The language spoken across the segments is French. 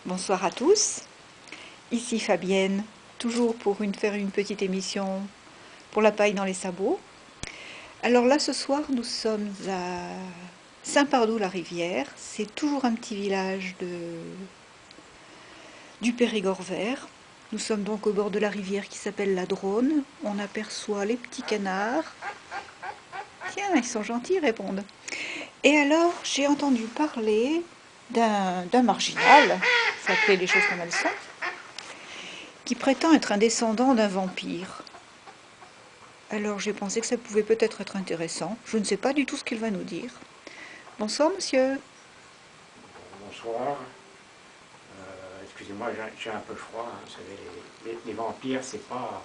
Bonsoir à tous, ici Fabienne, toujours pour faire une petite émission pour la paille dans les sabots. Alors là ce soir nous sommes à Saint-Pardoux-la-Rivière, c'est toujours un petit village du Périgord vert. Nous sommes donc au bord de la rivière qui s'appelle la Dronne, on aperçoit les petits canards. Tiens, ils sont gentils, ils répondent. Et alors j'ai entendu parler d'un marginal, faut appeler les choses comme elles sont, qui prétend être un descendant d'un vampire. Alors j'ai pensé que ça pouvait peut-être être intéressant. Je ne sais pas du tout ce qu'il va nous dire. Bonsoir monsieur. Bonsoir. Excusez-moi, j'ai un peu froid. Hein. Vous savez, les vampires, c'est pas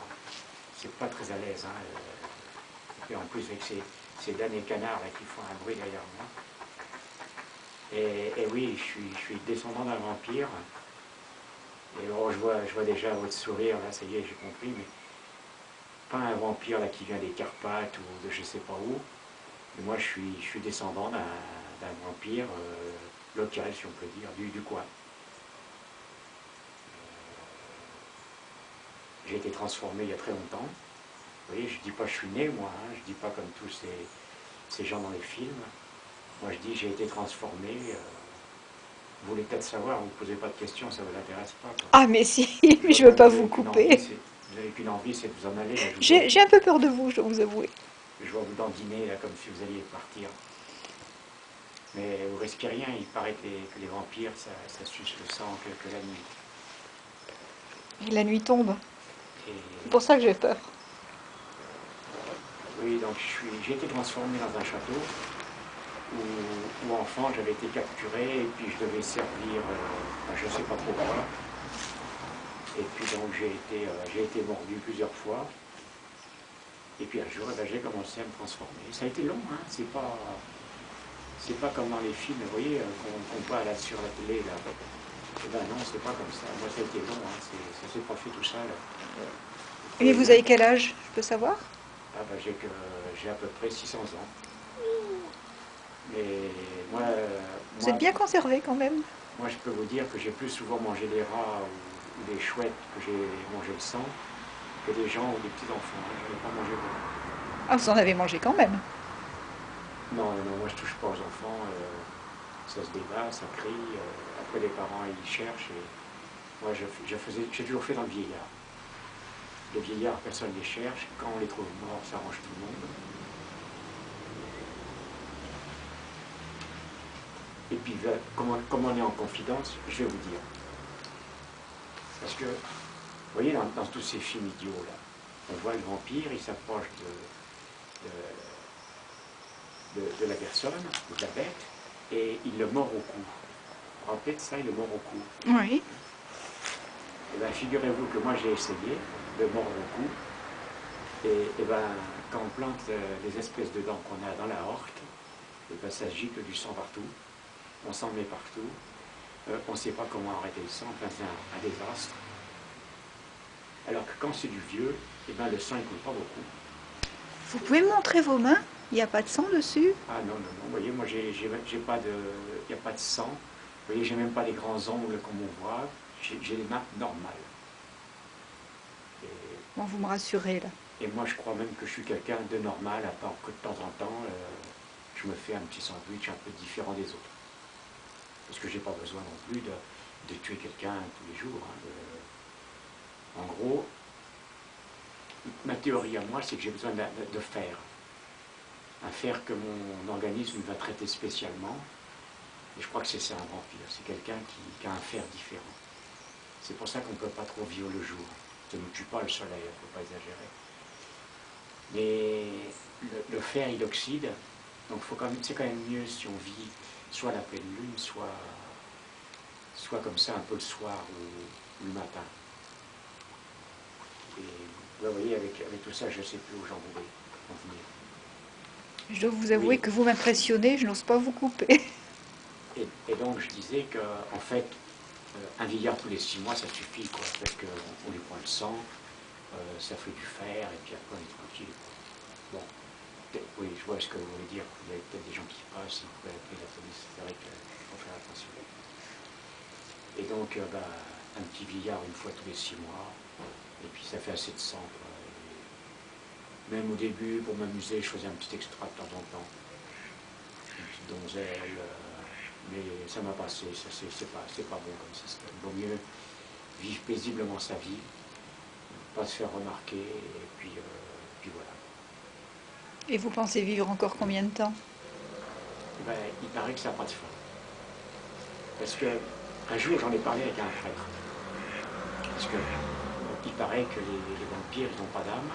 très à l'aise. Hein. Et en plus, avec ces damnés canards là, qui font un bruit derrière moi. Et oui, je suis descendant d'un vampire. Et oh, je vois déjà votre sourire, là, ça y est, j'ai compris. Mais pas un vampire là, qui vient des Carpates ou de je sais pas où. Mais moi, je suis descendant d'un vampire local, si on peut dire, du coin. J'ai été transformé il y a très longtemps. Vous voyez, je ne dis pas je suis né, moi, hein, je ne dis pas comme tous ces gens dans les films. Moi, je dis j'ai été transformé. Vous voulez peut-être savoir, vous ne posez pas de questions, ça ne vous intéresse pas. Quoi. Ah mais si, Je mais vois je ne veux bien que pas vous vous n'avez qu'une envie, couper. c'est de vous en aller. Là, J'ai un peu peur de vous, je dois vous avouer. je vois vous dandiner là, comme si vous alliez partir. Mais vous risquez rien, il paraît que les vampires, ça suce le sang que la nuit. Et la nuit tombe. Et C'est pour ça que j'ai peur. oui, donc j'ai été transformé dans un château où enfant j'avais été capturé et puis je devais servir, je ne sais pas pourquoi. Et puis donc j'ai été mordu plusieurs fois. Et puis un jour, eh ben, j'ai commencé à me transformer. Ça a été long, hein, c'est pas comme dans les films, vous voyez, qu'on voit là sur la télé. Là. Eh ben non, c'est pas comme ça. Moi, ça a été long, hein, ça s'est pas fait tout seul. Mais Et vous même, avez quel âge, je peux savoir? ah ben, j'ai à peu près 600 ans. Mais moi, Vous êtes moi, bien conservé quand même. moi, je peux vous dire que j'ai plus souvent mangé des rats ou des chouettes que j'ai mangé le sang que des gens ou des petits-enfants. Hein. Je n'ai pas mangé beaucoup. Ah, vous en avez mangé quand même. Non, non, non, moi je touche pas aux enfants. Ça se débat, ça crie. Après, les parents, ils cherchent. Et moi, j'ai toujours fait dans le vieillard. Les vieillards, personne ne les cherche. Quand on les trouve morts, ça arrange tout le monde. Et puis, comme on est en confidence, je vais vous dire. Parce que, vous voyez, dans tous ces films idiots, là, on voit le vampire, il s'approche de la personne, ou de la bête, et il le mord au cou. Vous vous rappelez de ça, il le mord au cou. Oui. Et bien, figurez-vous que moi, j'ai essayé de mordre au cou. Et ben, quand on plante les espèces de dents qu'on a dans la horte, et ben, ça gicle du sang partout. On s'en met partout. On ne sait pas comment arrêter le sang. Enfin, c'est un désastre. Alors que quand c'est du vieux, et ben, le sang ne coule pas beaucoup. Vous pouvez me montrer vos mains? Il n'y a pas de sang dessus? Ah non, non, non. Vous voyez, moi, j'ai pas de, il n'y a pas de sang. Vous voyez, j'ai même pas les grands ongles comme on voit. J'ai les mains normales. Et, Bon, vous me rassurez là. et moi, je crois même que je suis quelqu'un de normal, à part que de temps en temps, je me fais un petit sandwich un peu différent des autres. Parce que j'ai pas besoin non plus de tuer quelqu'un tous les jours. Hein. En gros, ma théorie à moi, c'est que j'ai besoin de fer. Un fer que mon organisme va traiter spécialement. Et je crois que c'est ça un vampire. C'est quelqu'un qui a un fer différent. C'est pour ça qu'on ne peut pas trop vivre le jour. Ça ne nous tue pas le soleil, il ne faut pas exagérer. Mais le fer, il oxyde. Donc c'est quand même mieux si on vit soit à la pleine lune, soit comme ça un peu le soir ou le matin. Et vous voyez, avec tout ça, je ne sais plus où j'en voulais en venir. Je dois vous avouer Oui, que vous m'impressionnez, je n'ose pas vous couper. et donc je disais qu'en fait, un vieillard tous les 6 mois, ça suffit, quoi, parce qu'on lui prend le sang, ça fait du fer, et puis après on est tranquille. Bon, oui, je vois ce que vous voulez dire. Il y a peut-être des gens qui passent, ils pourraient appeler la police. C'est vrai qu'il faut faire attention. Et donc, bah, un petit billard une fois tous les 6 mois, et puis ça fait assez de sang, quoi. Et même au début, pour m'amuser, je faisais un petit extra de temps en temps, une petite donzelle, mais ça m'a passé, ça c'est pas bon comme système. Il vaut mieux vivre paisiblement sa vie, pas se faire remarquer, et puis voilà. Et vous pensez vivre encore combien de temps? Ben, il paraît que ça n'a pas de fin. Parce que un jour, j'en ai parlé avec un prêtre. Parce que il paraît que les vampires, ils n'ont pas d'âme,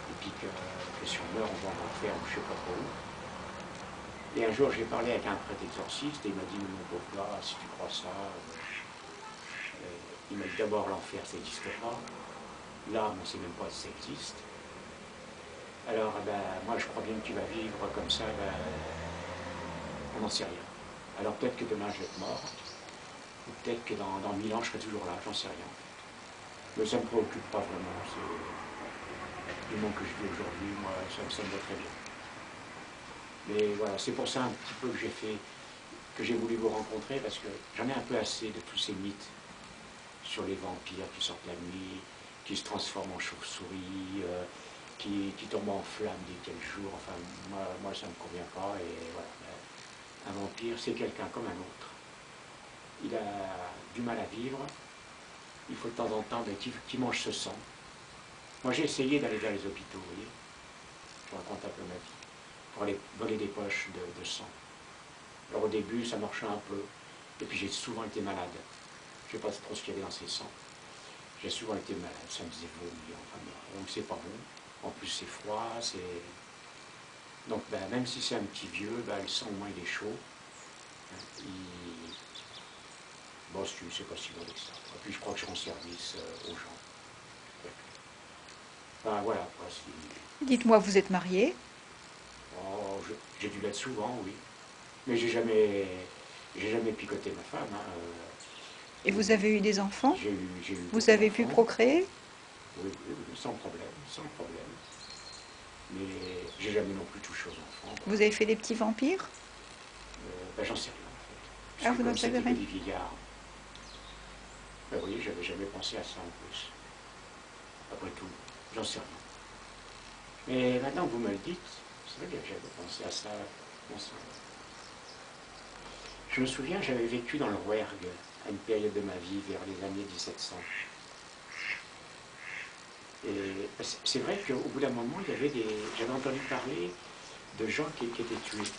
et puis que si on meurt, on va en enfer ou je ne sais pas trop où. Et un jour, j'ai parlé avec un prêtre exorciste, et il m'a dit, mais mon pauvre gars, si tu crois ça, il m'a dit d'abord, l'enfer, ça n'existe pas. L'âme, on ne sait même pas si ça existe. Alors, ben, moi, je crois bien que tu vas vivre comme ça, ben, on n'en sait rien. Alors peut-être que demain, je vais être mort, ou peut-être que dans 1000 ans, je serai toujours là, j'en sais rien. Mais ça ne me préoccupe pas vraiment. Du monde que je vis aujourd'hui, moi, ça me va très bien. Mais voilà, c'est pour ça un petit peu que j'ai voulu vous rencontrer, parce que j'en ai un peu assez de tous ces mythes sur les vampires qui sortent la nuit, qui se transforment en chauve-souris, qui tombent en flammes dès quel jour. Enfin, moi ça ne me convient pas. Et voilà. Un vampire, c'est quelqu'un comme un autre. Il a du mal à vivre. Il faut de temps en temps qu'il mange ce sang. Moi, j'ai essayé d'aller dans les hôpitaux, vous voyez. Je raconte un peu ma vie. Pour aller voler des poches de sang. Alors au début, ça marchait un peu. Et puis j'ai souvent été malade. Je ne sais pas trop ce qu'il y avait dans ces sangs. J'ai souvent été malade, ça me faisait vomir. Enfin, donc c'est pas bon. En plus c'est froid, c'est... Donc ben, même si c'est un petit vieux, ben, le sang au moins il est chaud. Bon, c'est pas si mauvais que ça. Et puis je crois que je rends service aux gens. Ben voilà, quoi. Dites-moi, vous êtes marié? Oh, j'ai dû l'être souvent, oui. Mais j'ai jamais picoté ma femme. Hein. Et vous avez eu des enfants? J'ai eu Vous beaucoup avez pu d'enfants. procréer? Oui, oui, oui, sans problème, sans problème. Mais j'ai jamais non plus touché aux enfants. Vous avez fait des petits vampires? Ben, j'en sais rien en fait. Ah, Parce que vous n'en comme savez c'était que rien? des vieillards, ben, vous voyez, j'avais jamais pensé à ça en plus. Après tout, j'en sais rien. Mais maintenant que vous me le dites, c'est vrai que j'avais pensé à ça. Bon sang. Je me souviens, j'avais vécu dans le Rouergue à une période de ma vie, vers les années 1700. Et c'est vrai qu'au bout d'un moment, j'avais entendu parler de gens qui étaient tués.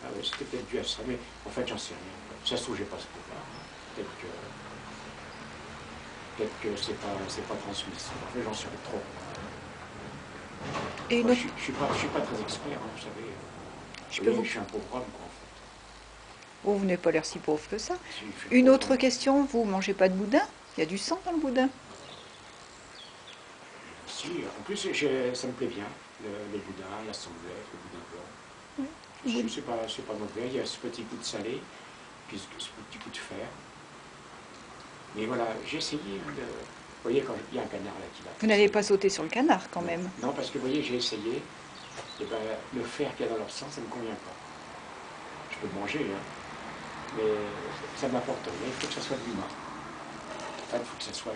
Ah ouais, c'était peut-être dû à ça, mais en fait, j'en sais rien. Ça se trouve, j'ai pas ce pouvoir. Hein. Peut-être que c'est pas transmissible. En fait, j'en sais trop. Et une Moi, autre... je suis pas très expert, hein, vous savez. Je Vous peux voyez, vous... je suis un pauvre homme, quoi, en fait. Oh, vous n'avez pas l'air si pauvre que ça. Si, je suis Une pauvre autre homme. question, vous mangez pas de boudin? Il y a du sang dans le boudin. Si, en plus, ça me plaît bien. Le boudin, la sanglette, le boudin blanc. Vous- Si, c'est pas mauvais. Il y a ce petit goût de salé, puis ce petit goût de fer. Mais voilà, j'ai essayé de... Vous voyez, quand il y a un canard là qui va Vous n'avez passer. pas sauté sur le canard quand Non, même. non, parce que vous voyez, j'ai essayé. Et ben, le fer qu'il y a dans leur sang, ça ne me convient pas. Je peux le manger, hein, mais ça ne m'apporte rien. Il faut que ça soit de l'humain. En fait, il faut que ça soit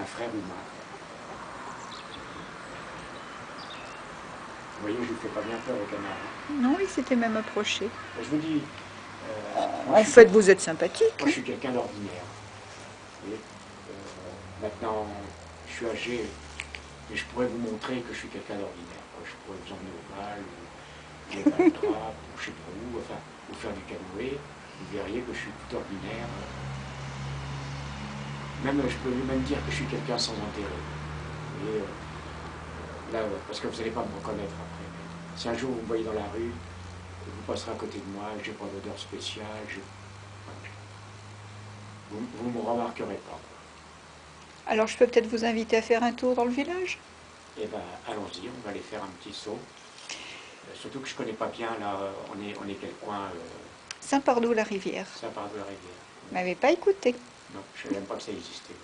un frère humain. Vous voyez, je ne vous fais pas bien peur au canard. Hein. Non, il s'était même approché. Je vous dis, En fait, vous êtes sympathique. moi, je suis quelqu'un d'ordinaire. Vous voyez, maintenant, je suis âgé, mais je pourrais vous montrer que je suis quelqu'un d'ordinaire. Je pourrais vous emmener au bal, ou au bal trappe, ou je sais pas où, enfin, ou faire du canoë. Vous verriez que je suis tout ordinaire. Même, je peux même dire que je suis quelqu'un sans intérêt. Vous voyez, là, parce que vous n'allez pas me reconnaître après. Si un jour vous me voyez dans la rue, vous passerez à côté de moi, je n'ai pas d'odeur spéciale, vous ne me remarquerez pas. Alors, je peux peut-être vous inviter à faire un tour dans le village? Eh bien, allons-y, on va aller faire un petit saut. Surtout que je ne connais pas bien, là, on est quel coin Saint-Pardoux-la-Rivière. Ça part de la rivière. Vous m'avez pas écouté. Non, je ne savais même pas que ça existait.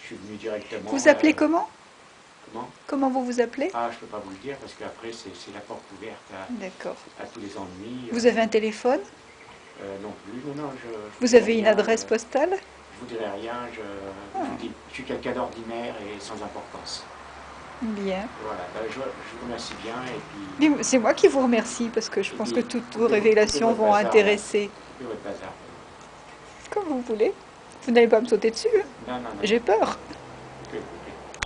Je suis venu directement. Vous appelez comment? Comment? Comment vous vous appelez? Ah, je ne peux pas vous le dire parce qu'après, c'est la porte ouverte D'accord. à tous les ennuis. Vous avez un téléphone? Non plus, non, non, je vous Vous dirai avez une rien, adresse postale? je vous dirai rien, je vous dis, je suis quelqu'un d'ordinaire et sans importance. Bien. Voilà, je vous remercie bien C'est moi qui vous remercie parce que je et pense que puis toutes vos coupez révélations votre vont bazar là, intéresser. coupez votre bazar. Comme vous voulez. Vous n'allez pas me sauter dessus, hein. Non, non, non, J'ai non. peur.